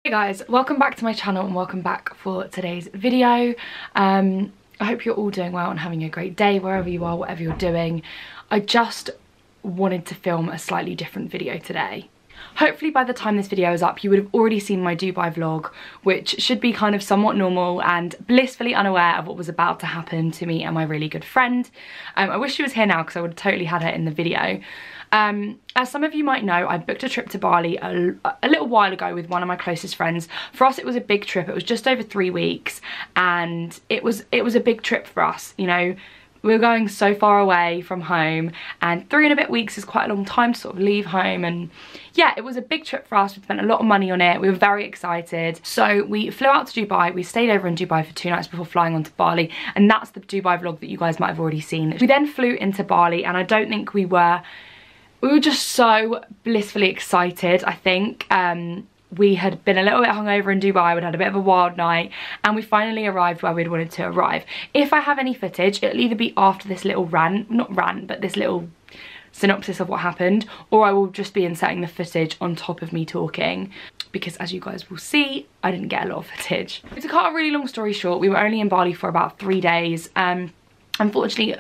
Hey guys, welcome back to my channel and welcome back for today's video. I hope you're all doing well and having a great day wherever you are, whatever you're doing. I just wanted to film a slightly different video today. Hopefully by the time this video is up you would have already seen my Dubai vlog, which should be kind of somewhat normal and blissfully unaware of what was about to happen to me and my really good friend. I wish she was here now because I would have totally had her in the video. As some of you might know, I booked a trip to Bali a little while ago with one of my closest friends. For us it was a big trip. It was just over 3 weeks and it was a big trip for us, you know. We were going so far away from home and 3 and a bit weeks is quite a long time to sort of leave home, and yeah, it was a big trip for us. We spent a lot of money on it. We were very excited. So we flew out to Dubai. We stayed over in Dubai for 2 nights before flying on to Bali, and that's the Dubai vlog that you guys might have already seen. We then flew into Bali and I don't think we were just so blissfully excited. I think we had been a little bit hungover in Dubai, we'd had a bit of a wild night, and we finally arrived where we'd wanted to arrive. If I have any footage, it'll either be after this little not rant, but this little synopsis of what happened, or I will just be inserting the footage on top of me talking, because as you guys will see, I didn't get a lot of footage. To cut a really long story short, we were only in Bali for about 3 days. Unfortunately,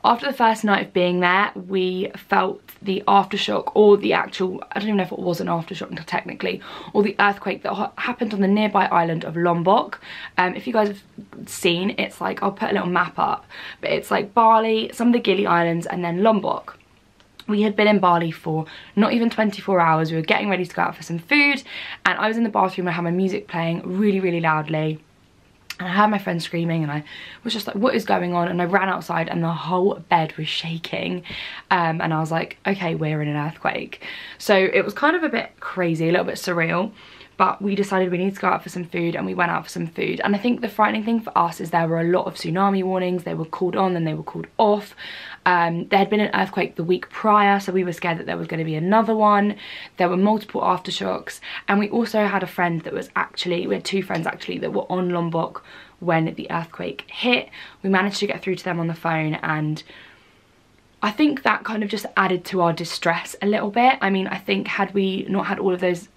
after the first night of being there, we felt the aftershock, or the actual, I don't even know if it was an aftershock technically, or the earthquake that happened on the nearby island of Lombok. If you guys have seen, it's like, I'll put a little map up, but it's like Bali, some of the Gili Islands, and then Lombok. We had been in Bali for not even 24 hours. We were getting ready to go out for some food, and I was in the bathroom. I had my music playing really, really loudly. And I heard my friend screaming and I was just like, what is going on? And I ran outside and the whole bed was shaking. And I was like, okay, we're in an earthquake. So it was kind of a bit crazy, a little bit surreal. But we decided we need to go out for some food, and we went out for some food. And I think the frightening thing for us is there were a lot of tsunami warnings. They were called on and they were called off. There had been an earthquake the week prior, so we were scared that there was going to be another one. There were multiple aftershocks, and we also had a friend that was actually, we had 2 friends actually that were on Lombok when the earthquake hit. We managed to get through to them on the phone, and I think that kind of just added to our distress a little bit. I mean, I think had we not had all of those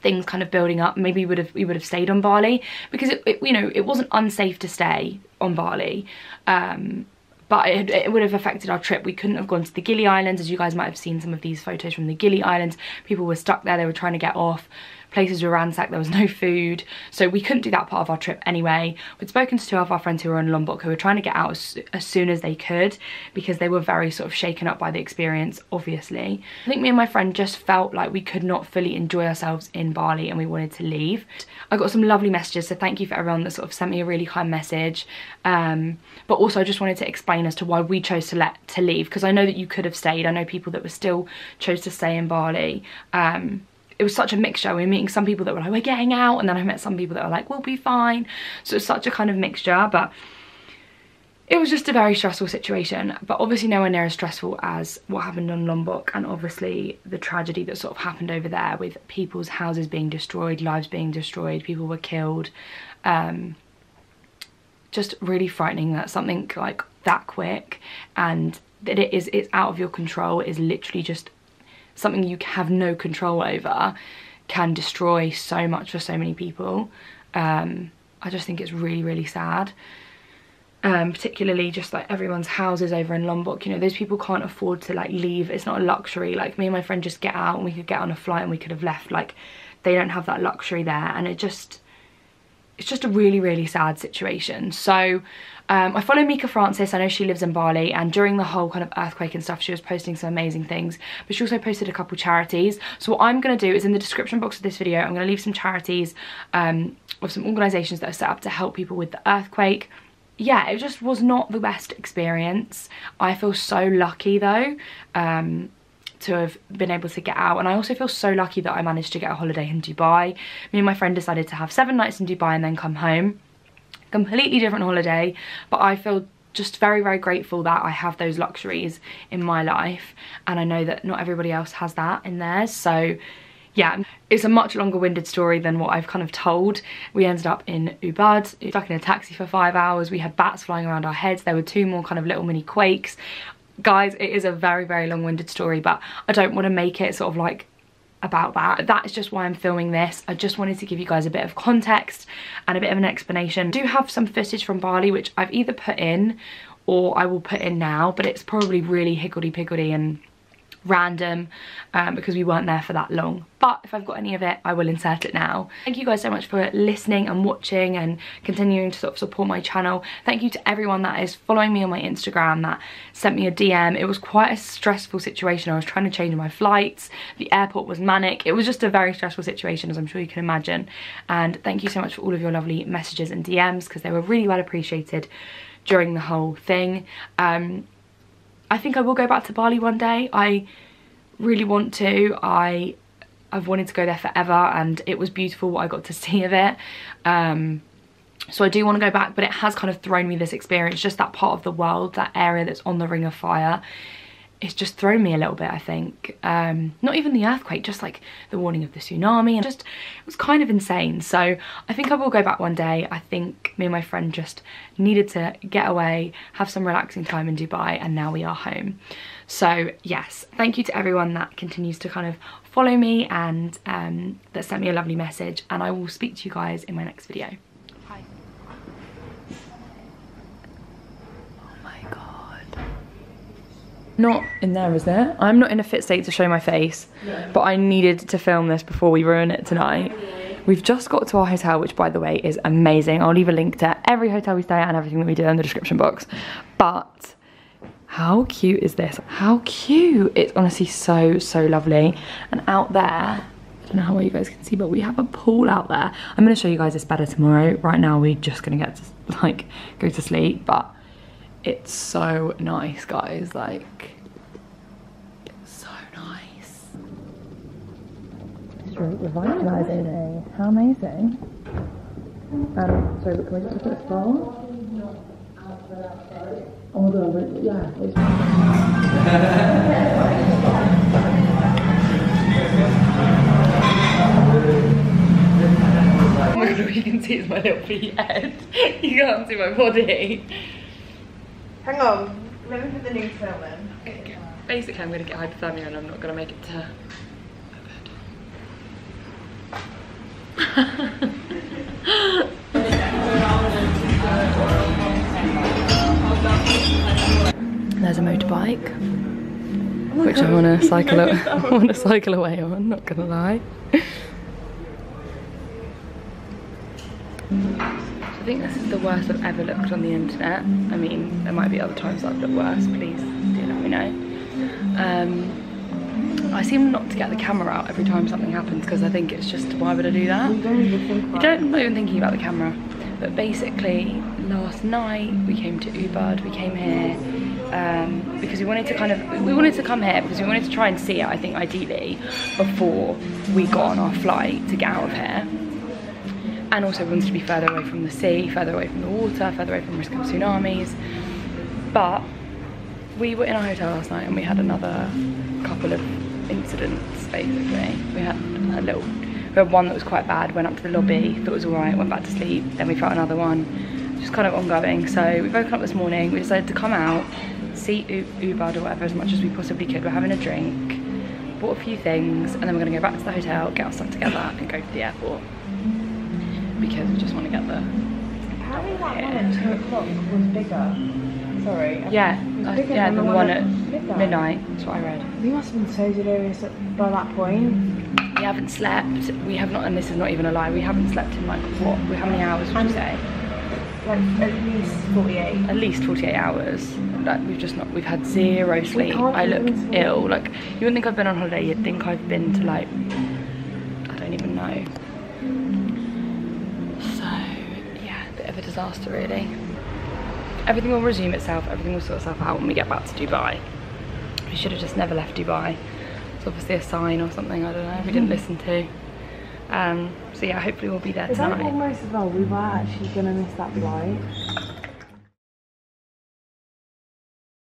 things kind of building up, maybe we would have stayed on Bali, because you know, it wasn't unsafe to stay on Bali, but it would have affected our trip. We couldn't have gone to the Gili Islands. As you guys might have seen some of these photos from the Gili Islands, people were stuck there, they were trying to get off, places were ransacked, there was no food, so we couldn't do that part of our trip anyway. We'd spoken to 2 of our friends who were on Lombok who were trying to get out as soon as they could, because they were very sort of shaken up by the experience, obviously. I think me and my friend just felt like we could not fully enjoy ourselves in Bali and we wanted to leave. I got some lovely messages, so thank you for everyone that sort of sent me a really kind message, but also I just wanted to explain as to why we chose to leave, because I know that you could have stayed. I know people that were still chose to stay in Bali. It was such a mixture. We were meeting some people that were like, we're getting out, and then I met some people that were like, we'll be fine. So it's such a kind of mixture, but it was just a very stressful situation, but obviously nowhere near as stressful as what happened on Lombok, and obviously the tragedy that sort of happened over there with people's houses being destroyed, lives being destroyed, people were killed. Just really frightening that something like that quick, and that it's out of your control, it is literally just something you have no control over, can destroy so much for so many people. I just think it's really, really sad. Particularly just like everyone's houses over in Lombok, you know, those people can't afford to like leave. It's not a luxury. Like me and my friend just get out and we could get on a flight and we could have left. Like they don't have that luxury there, and it's just a really, really sad situation. So I follow Mika Francis. I know she lives in Bali, and during the whole kind of earthquake and stuff, she was posting some amazing things, but she also posted a couple charities. So what I'm going to do is in the description box of this video, I'm going to leave some charities of some organisations that are set up to help people with the earthquake. Yeah, it just was not the best experience. I feel so lucky though to have been able to get out, and I also feel so lucky that I managed to get a holiday in Dubai. Me and my friend decided to have 7 nights in Dubai and then come home. Completely different holiday, but I feel just very, very grateful that I have those luxuries in my life, and I know that not everybody else has that in theirs. So yeah, it's a much longer winded story than what I've kind of told. We ended up in Ubud, stuck in a taxi for 5 hours. We had bats flying around our heads. There were 2 more kind of little mini quakes. Guys, it is a very, very long-winded story, but I don't want to make it sort of like about that. That is just why I'm filming this. I just wanted to give you guys a bit of context and a bit of an explanation. I do have some footage from Bali which I've either put in or I will put in now, but it's probably really higgledy-piggledy and random because we weren't there for that long. But if I've got any of it, I will insert it now. Thank you guys so much for listening and watching and continuing to sort of support my channel. Thank you to everyone that is following me on my Instagram, that sent me a DM. It was quite a stressful situation. I was trying to change my flights. The airport was manic. It was just a very stressful situation, as I'm sure you can imagine. And thank you so much for all of your lovely messages and DMs, because they were really well appreciated during the whole thing. I think I will go back to Bali one day. I really want to. I've wanted to go there forever, and it was beautiful what I got to see of it. So I do want to go back, but it has kind of thrown me this experience, just that part of the world, that area that's on the Ring of Fire. It's just thrown me a little bit, I think. Not even the earthquake, just like the warning of the tsunami, and just, it was kind of insane. So I think I will go back one day. I think me and my friend just needed to get away, have some relaxing time in Dubai, and now we are home. So yes, thank you to everyone that continues to kind of follow me and that sent me a lovely message, and I will speak to you guys in my next video. Bye. Not in there, is there? I'm not in a fit state to show my face, but I needed to film this before we ruin it tonight. We've just got to our hotel, which by the way is amazing. I'll leave a link to every hotel we stay at and everything that we do in the description box. But how cute is this? How cute! It's honestly so, so lovely. And out there, I don't know how well you guys can see, but we have a pool out there. I'm gonna show you guys this better tomorrow. Right now we're just gonna get to like go to sleep, but it's so nice, guys. Like, it's so nice. Straight revitalizing. How amazing. Sorry, but can we just look at the phone? Oh my god, yeah. Oh my god, all you can see is my little head. You can't see my body. Hang on, let me put the new film in. Okay. Basically, I'm going to get hypothermia and I'm not going to make it to There's a motorbike, which I want to cycle. I want to cycle away on. Not gonna lie. I think this is the worst I've ever looked on the internet. I mean, there might be other times I've looked worse. Please do let me know. I seem not to get the camera out every time something happens because I think it's just, why would I do that? You don't even think about I'm not even thinking about the camera. But basically, last night we came to Ubud. We came here because we wanted to come here because we wanted to try and see it, I think, ideally before we got on our flight to get out of here. And also we wanted to be further away from the sea, further away from the water, further away from risk of tsunamis. But we were in our hotel last night and we had another couple of incidents, basically. We had one that was quite bad, went up to the lobby, thought it was alright, went back to sleep, then we felt another one, just kind of ongoing. So we woke up this morning, we decided to come out, see Ubud or whatever as much as we possibly could. We're having a drink, bought a few things, and then we're going to go back to the hotel, get our stuff together and go to the airport. Because we just want to get the... Apparently that one at 2 o'clock was bigger. Sorry. Yeah, yeah, the one at midnight, that's what I read. We must have been so delirious by that point. We haven't slept, we have not, and this is not even a lie, we haven't slept in like, what, how many hours would you say? Like at least 48. At least 48 hours. Like, we've had zero sleep. I look ill. Like, you wouldn't think I've been on holiday, you'd think I've been to like, I don't even know. So, yeah, a bit of a disaster really. Everything will resume itself, everything will sort itself out when we get back to Dubai. We should have just never left Dubai. It's obviously a sign or something, I don't know, we didn't listen to. So yeah, hopefully we'll be there tonight. Almost as well, we were actually going to miss that flight.